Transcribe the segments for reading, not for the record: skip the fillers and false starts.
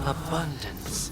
abundance.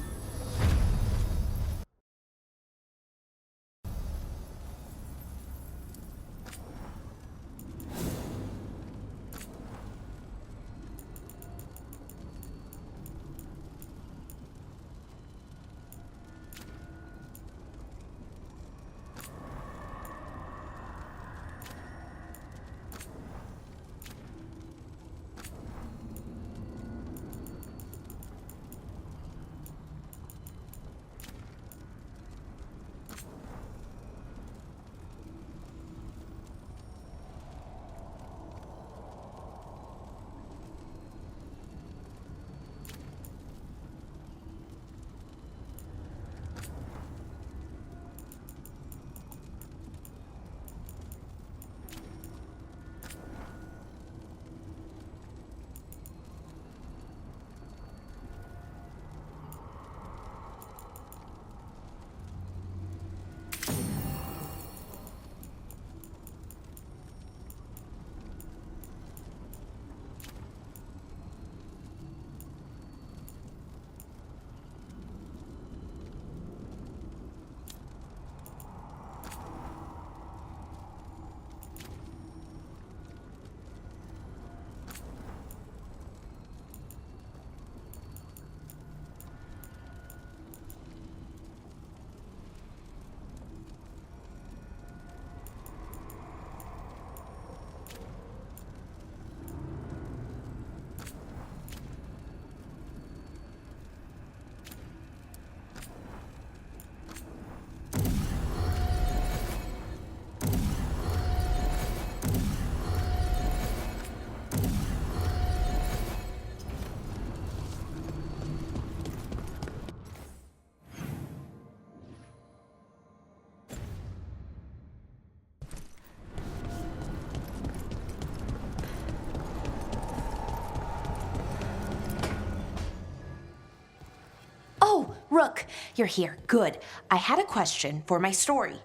Oh, Rook, you're here. Good. I had a question for my story.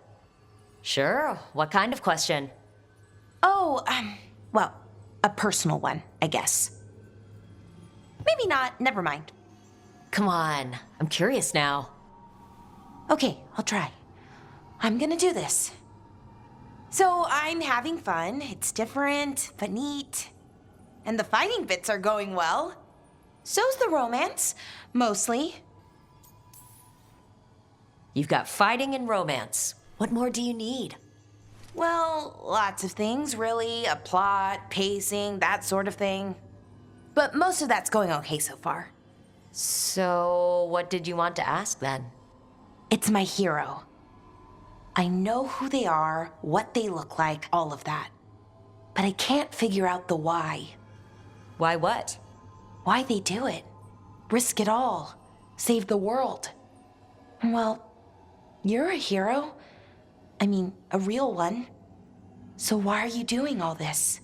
Sure. What kind of question? Oh, well, a personal one, I guess. Maybe not. Never mind. Come on. I'm curious now. Okay, I'll try. I'm gonna do this. So I'm having fun. It's different, but neat. And the fighting bits are going well. So's the romance, mostly. You've got fighting and romance. What more do you need? Well, lots of things, really. A plot, pacing, that sort of thing. But most of that's going okay so far. So, what did you want to ask then? It's my hero. I know who they are, what they look like, all of that. But I can't figure out the why. Why what? Why they do it. Risk it all. Save the world. Well, you're a hero. I mean, a real one. So why are you doing all this?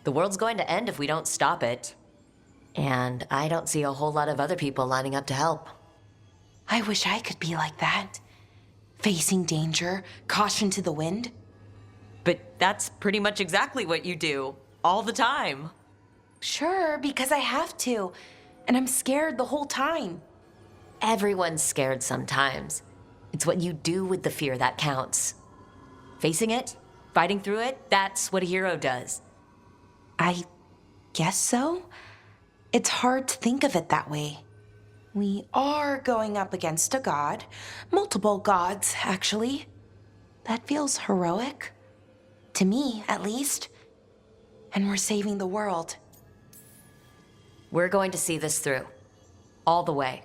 The world's going to end if we don't stop it. And I don't see a whole lot of other people lining up to help. I wish I could be like that. Facing danger, caution to the wind. But that's pretty much exactly what you do. All the time. Sure, because I have to. And I'm scared the whole time. Everyone's scared sometimes. It's what you do with the fear that counts. Facing it, fighting through it, that's what a hero does. I guess so. It's hard to think of it that way. We are going up against a god. Multiple gods, actually. That feels heroic. To me, at least. And we're saving the world. We're going to see this through. All the way.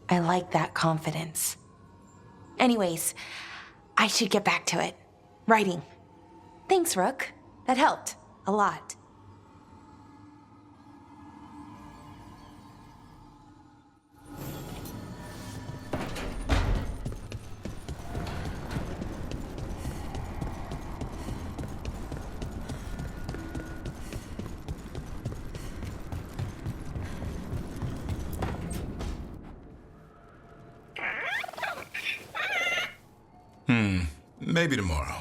I like that confidence. Anyways, I should get back to it. Writing. Thanks, Rook. That helped. A lot. Maybe tomorrow.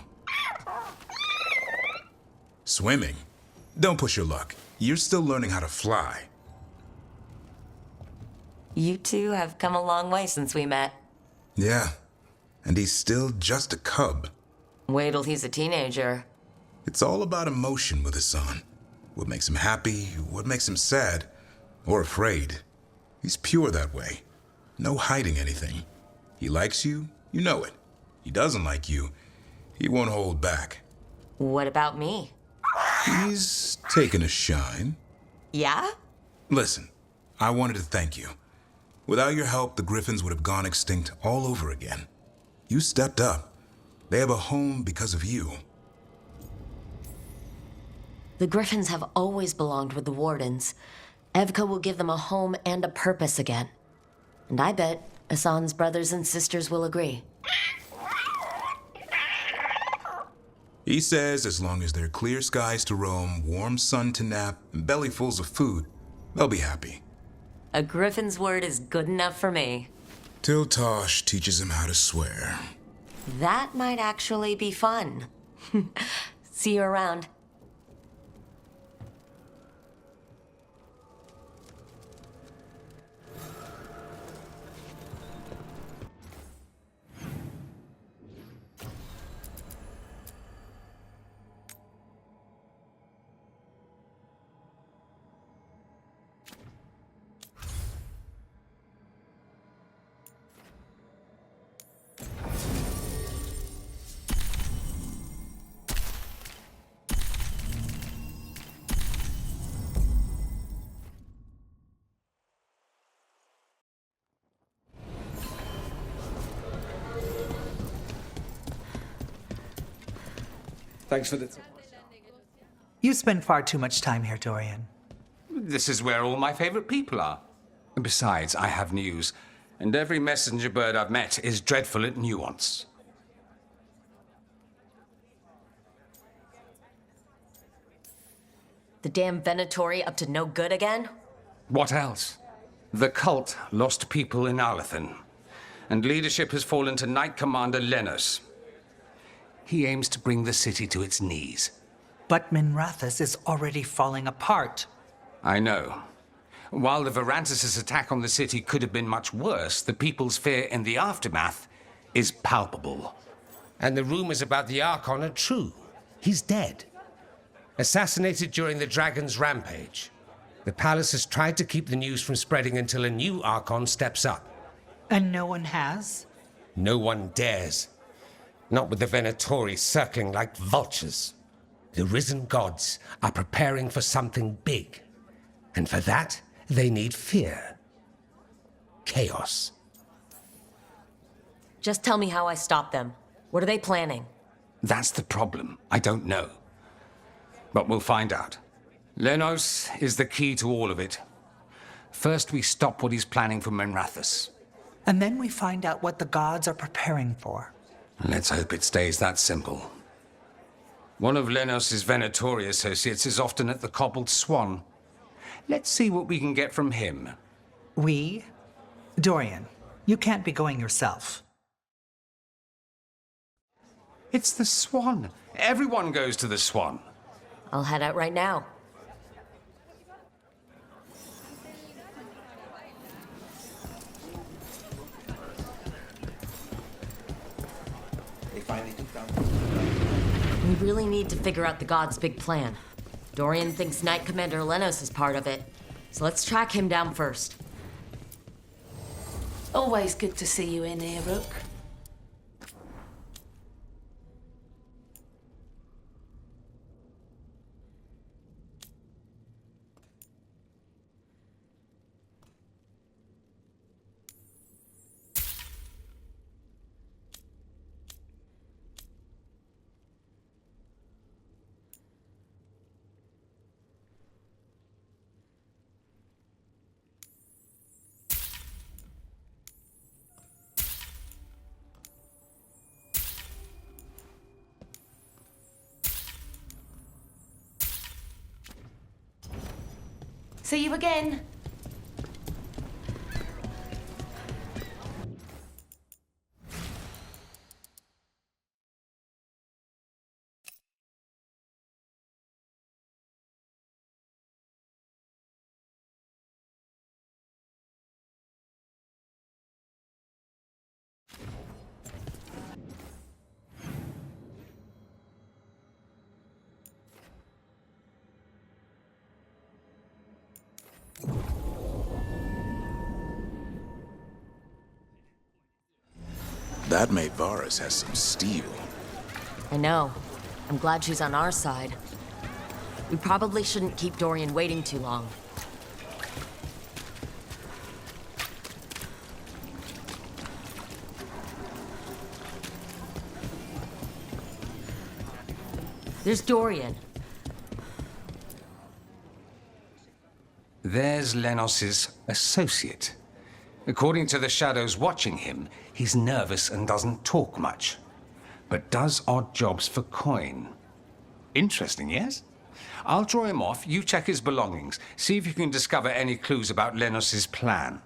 Swimming? Don't push your luck. You're still learning how to fly. You two have come a long way since we met. Yeah, and he's still just a cub. Wait till he's a teenager. It's all about emotion with his son. What makes him happy, what makes him sad, or afraid. He's pure that way. No hiding anything. He likes you, you know it. He doesn't like you, he won't hold back. What about me? He's taken a shine. Yeah? Listen, I wanted to thank you. Without your help, the Griffins would have gone extinct all over again. You stepped up. They have a home because of you. The Griffins have always belonged with the Wardens. Evka will give them a home and a purpose again. And I bet Hassan's brothers and sisters will agree. He says as long as there are clear skies to roam, warm sun to nap, and bellyfuls of food, they'll be happy. A Griffin's word is good enough for me. Till Tosh teaches him how to swear. That might actually be fun. See you around. Thanks for the... You spend far too much time here, Dorian. This is where all my favorite people are. And besides, I have news. And every messenger bird I've met is dreadful at nuance. The damn Venatori up to no good again? What else? The cult lost people in Arlathan. And leadership has fallen to Knight Commander Lenos. He aims to bring the city to its knees. But Minrathous is already falling apart. I know. While the Varantis' attack on the city could have been much worse, the people's fear in the aftermath is palpable. And the rumors about the Archon are true. He's dead. Assassinated during the Dragon's rampage. The palace has tried to keep the news from spreading until a new Archon steps up. And no one has? No one dares. Not with the Venatori circling like vultures. The risen gods are preparing for something big. And for that, they need fear. Chaos. Just tell me how I stop them. What are they planning? That's the problem. I don't know. But we'll find out. Lenos is the key to all of it. First, we stop what he's planning for Minrathous. And then we find out what the gods are preparing for. Let's hope it stays that simple. One of Lenos' Venatori associates is often at the Cobbled Swan. Let's see what we can get from him. We? Dorian, you can't be going yourself. It's the Swan. Everyone goes to the Swan. I'll head out right now. They finally took down. We really need to figure out the god's big plan. Dorian thinks Knight Commander Lenos is part of it. So let's track him down first. Always good to see you in here, Rook. See you again. That maid Varus has some steel. I know. I'm glad she's on our side. We probably shouldn't keep Dorian waiting too long. There's Dorian. There's Lenos's associate. According to the shadows watching him, he's nervous and doesn't talk much, but does odd jobs for coin. Interesting, yes? I'll draw him off, you check his belongings, see if you can discover any clues about Lenos's plan.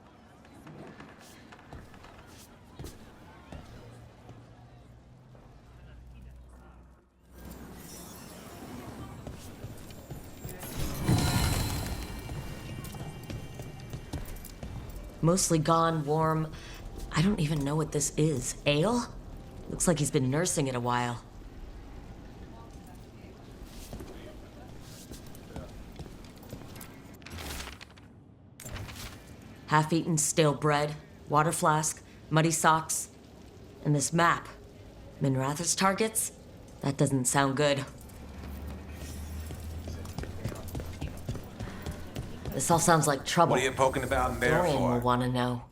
Mostly gone, warm. I don't even know what this is. Ale? Looks like he's been nursing it a while. Half-eaten stale bread, water flask, muddy socks, and this map. Minrath's targets? That doesn't sound good. This all sounds like trouble. What are you poking about in there Dorian will for? want to know.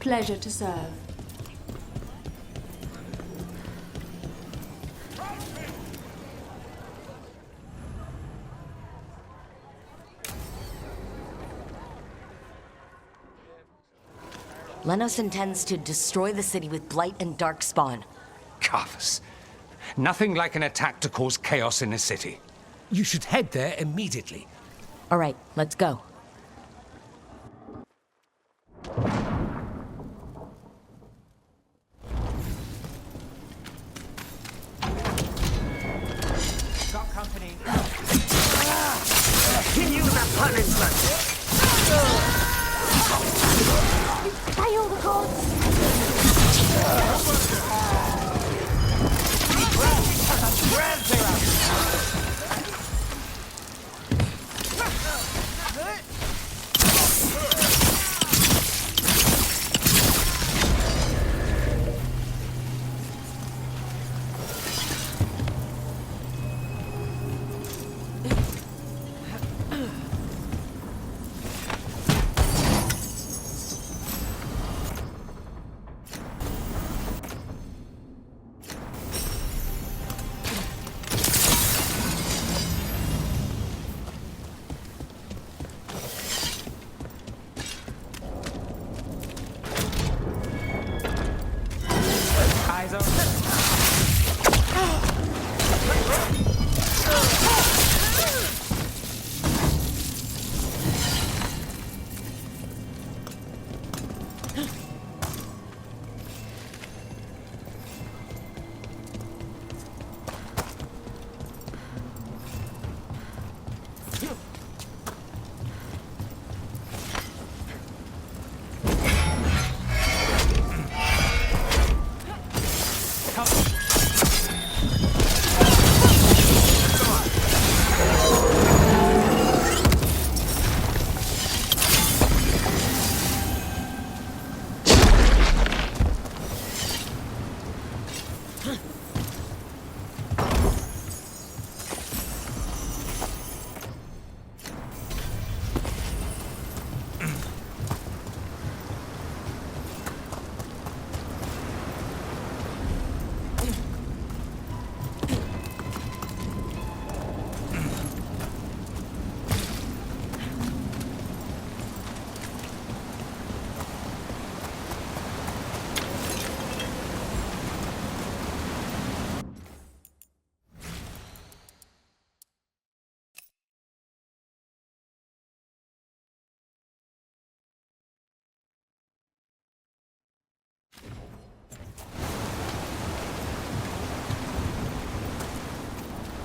Pleasure to serve. Lenos intends to destroy the city with blight and darkspawn. Cuffs. Nothing like an attack to cause chaos in a city. You should head there immediately. All right, let's go. Got company. Continue the punishment. By all the gods! Eyes open.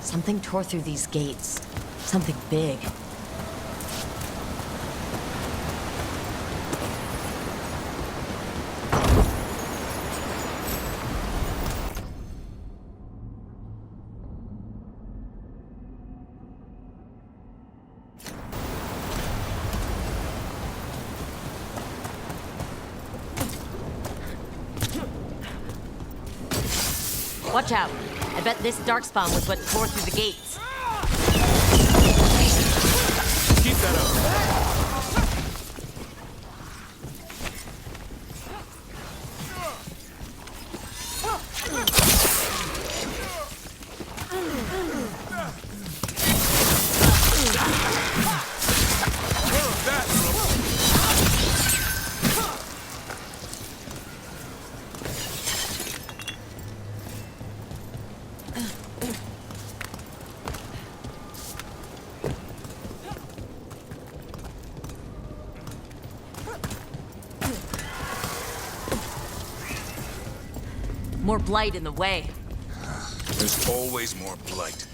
Something tore through these gates. Something big. Watch out. I bet this darkspawn was what tore through the gates. Keep that up. More blight in the way. There's always more blight.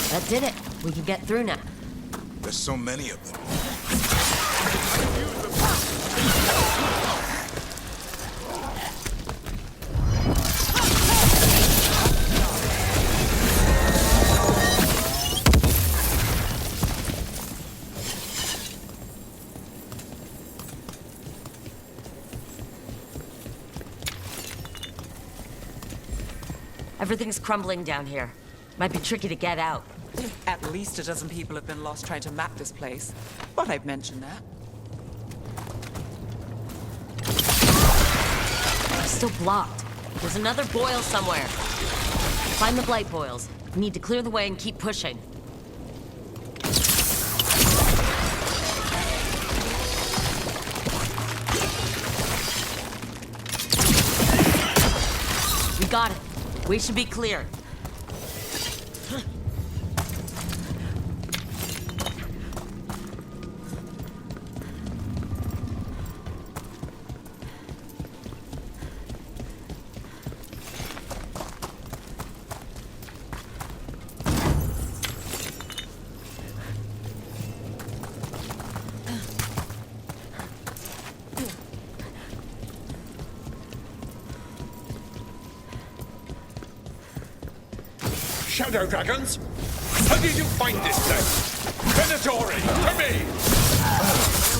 That did it. We can get through now. There's so many of them. Everything's crumbling down here. Might be tricky to get out. At least a dozen people have been lost trying to map this place. But I've mentioned that. Still blocked. There's another boil somewhere. Find the blight boils. We need to clear the way and keep pushing. We got it. We should be clear. Shadow dragons? How did you find this thing? Venatori, to me!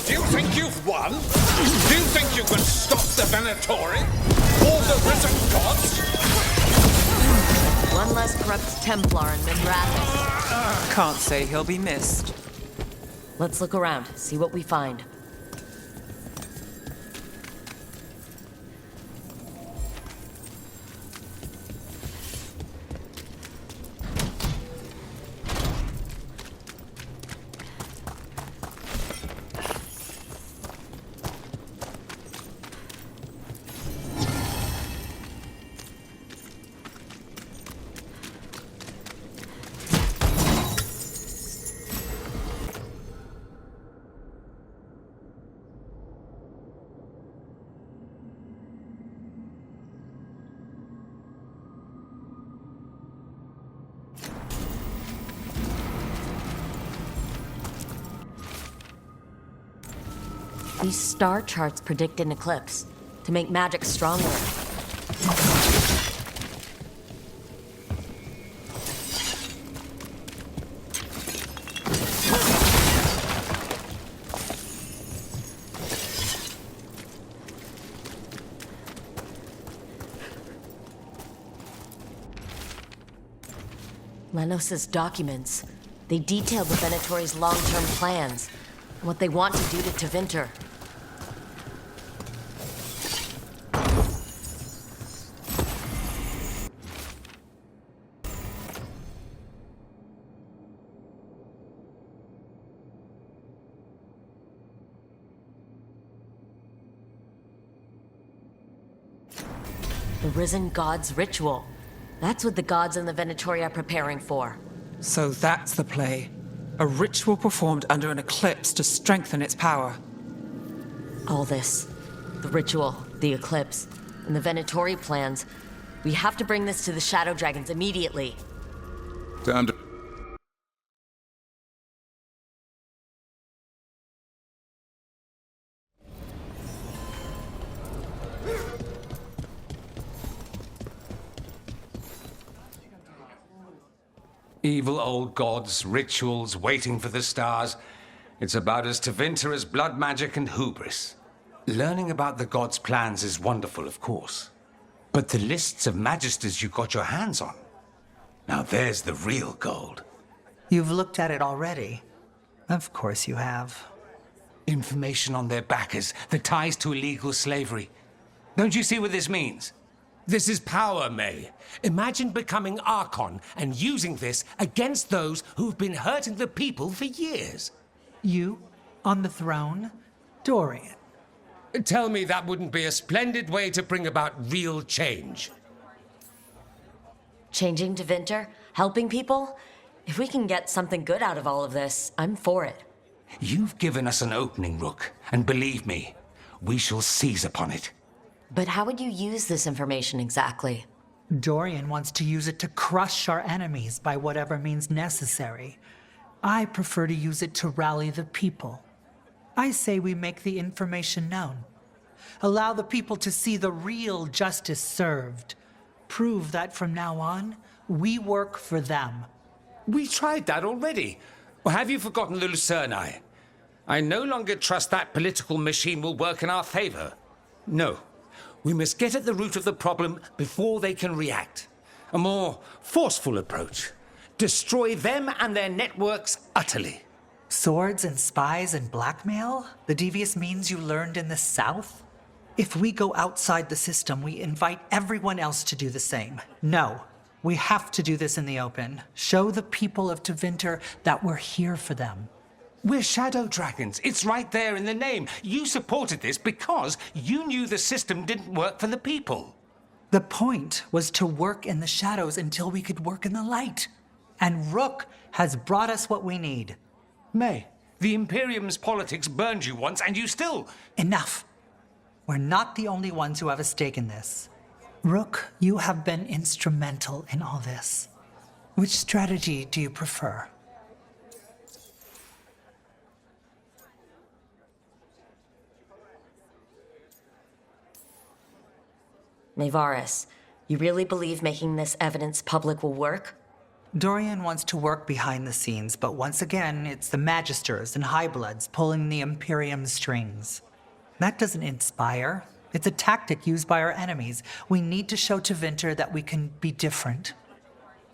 Do you think you've won? Do you think you can stop the Venatori? All the risen gods? One less corrupt Templar in Minrathis. Can't say he'll be missed. Let's look around, see what we find. These star charts predict an eclipse to make magic stronger. Lenos's documents. They detail the Venatori's long-term plans, and what they want to do to Tevinter. The Risen God's ritual. That's what the gods and the Venatori are preparing for. So that's the play. A ritual performed under an eclipse to strengthen its power. All this, the ritual, the eclipse, and the Venatori plans, we have to bring this to the Shadow Dragons immediately. Evil old gods, rituals, waiting for the stars. It's about as Tevinter as blood magic and hubris. Learning about the gods' plans is wonderful, of course. But the lists of magisters you got your hands on, now there's the real gold. You've looked at it already. Of course you have. Information on their backers, the ties to illegal slavery. Don't you see what this means? This is power, May. Imagine becoming Archon and using this against those who've been hurting the people for years. You, on the throne, Dorian. Tell me that wouldn't be a splendid way to bring about real change. Changing Tevinter? Helping people? If we can get something good out of all of this, I'm for it. You've given us an opening, Rook, and believe me, we shall seize upon it. But how would you use this information exactly? Dorian wants to use it to crush our enemies by whatever means necessary. I prefer to use it to rally the people. I say we make the information known. Allow the people to see the real justice served. Prove that from now on, we work for them. We tried that already. Or have you forgotten the Lucerni? I no longer trust that political machine will work in our favor. No. We must get at the root of the problem before they can react. A more forceful approach. Destroy them and their networks utterly. Swords and spies and blackmail? The devious means you learned in the South? If we go outside the system, we invite everyone else to do the same. No, we have to do this in the open. Show the people of Tevinter that we're here for them. We're shadow dragons. It's right there in the name. You supported this because you knew the system didn't work for the people. The point was to work in the shadows until we could work in the light. And Rook has brought us what we need. May, the Imperium's politics burned you once and you still... Enough. We're not the only ones who have a stake in this. Rook, you have been instrumental in all this. Which strategy do you prefer? Nevaris, you really believe making this evidence public will work? Dorian wants to work behind the scenes, but once again, it's the Magisters and Highbloods pulling the Imperium's strings. That doesn't inspire. It's a tactic used by our enemies. We need to show Tevinter that we can be different.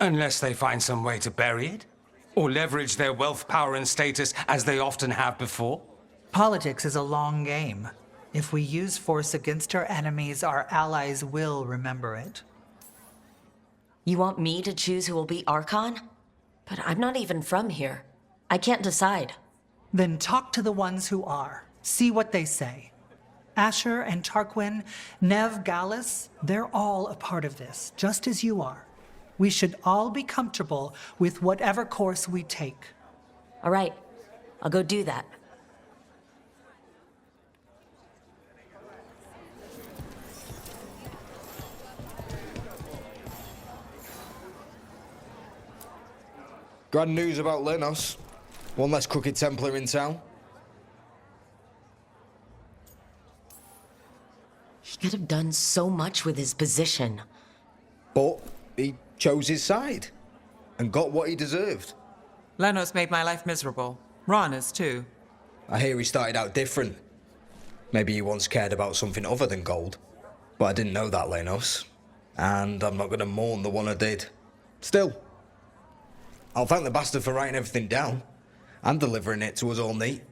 Unless they find some way to bury it? Or leverage their wealth, power, and status as they often have before? Politics is a long game. If we use force against our enemies, our allies will remember it. You want me to choose who will be Archon? But I'm not even from here. I can't decide. Then talk to the ones who are. See what they say. Asher and Tarquin, Nev, Gallus, they're all a part of this, just as you are. We should all be comfortable with whatever course we take. All right, I'll go do that. Grand news about Lenos. One less crooked Templar in town. He could have done so much with his position. But he chose his side and got what he deserved. Lenos made my life miserable. Rana's too. I hear he started out different. Maybe he once cared about something other than gold. But I didn't know that, Lenos. And I'm not going to mourn the one I did. Still, I'll thank the bastard for writing everything down and delivering it to us all neat.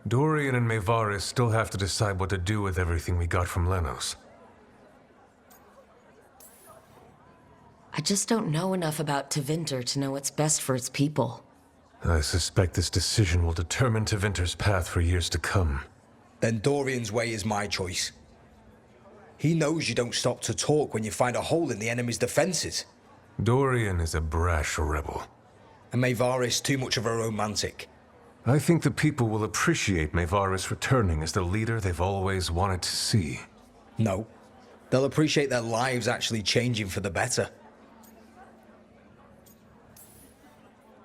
Dorian and Nevaris still have to decide what to do with everything we got from Lenos. I just don't know enough about Tevinter to know what's best for its people. I suspect this decision will determine Tevinter's path for years to come. Then Dorian's way is my choice. He knows you don't stop to talk when you find a hole in the enemy's defenses. Dorian is a brash rebel. And Nevaris too much of a romantic. I think the people will appreciate Nevaris returning as the leader they've always wanted to see. No. They'll appreciate their lives actually changing for the better.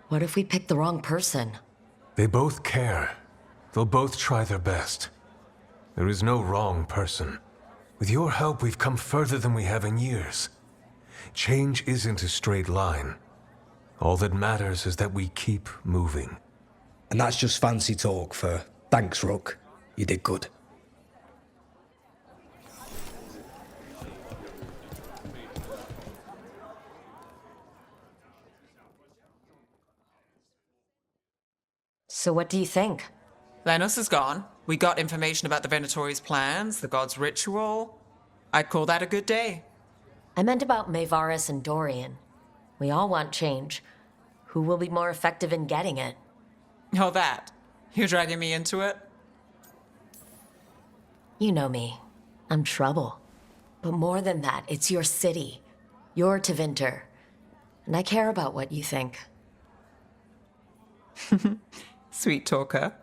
What if we pick the wrong person? They both care. They'll both try their best. There is no wrong person. With your help, we've come further than we have in years. Change isn't a straight line. All that matters is that we keep moving. And that's just fancy talk for thanks, Rook. You did good. So what do you think? Lenos is gone. We got information about the Venatori's plans, the god's ritual. I'd call that a good day. I meant about Maevaris and Dorian. We all want change. Who will be more effective in getting it? Oh, that. You're dragging me into it? You know me. I'm trouble. But more than that, it's your city. You're Tevinter. And I care about what you think. Sweet talker.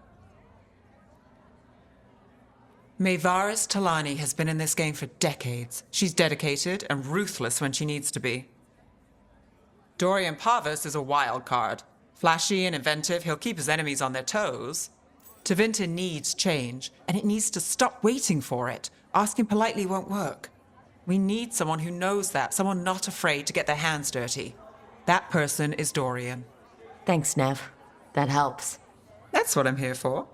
Maevaris Talani has been in this game for decades. She's dedicated and ruthless when she needs to be. Dorian Parvis is a wild card. Flashy and inventive, he'll keep his enemies on their toes. Tevinter needs change, and it needs to stop waiting for it. Asking politely won't work. We need someone who knows that, someone not afraid to get their hands dirty. That person is Dorian. Thanks, Nev. That helps. That's what I'm here for.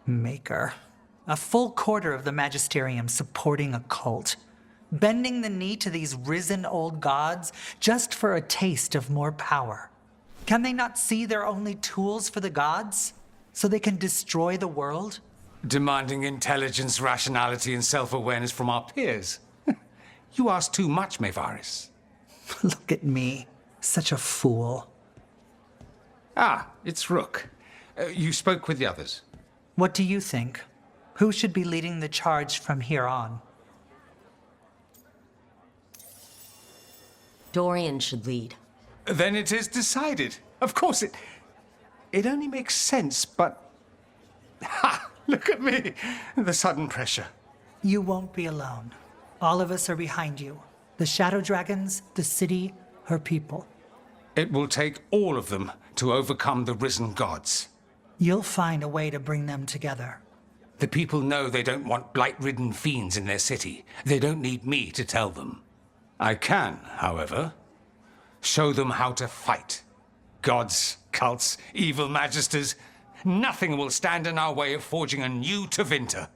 Maker. A full quarter of the Magisterium supporting a cult. Bending the knee to these risen old gods just for a taste of more power. Can they not see they're only tools for the gods? So they can destroy the world? Demanding intelligence, rationality, and self-awareness from our peers. You ask too much, Maevaris. Look at me. Such a fool. Ah, it's Rook. You spoke with the others. What do you think? Who should be leading the charge from here on? Dorian should lead. Then it is decided. Of course, it only makes sense, but... Ha! Look at me! The sudden pressure. You won't be alone. All of us are behind you. The Shadow Dragons, the city, her people. It will take all of them to overcome the risen gods. You'll find a way to bring them together. The people know they don't want blight-ridden fiends in their city. They don't need me to tell them. I can, however, show them how to fight. Gods, cults, evil magisters, nothing will stand in our way of forging a new Tevinter.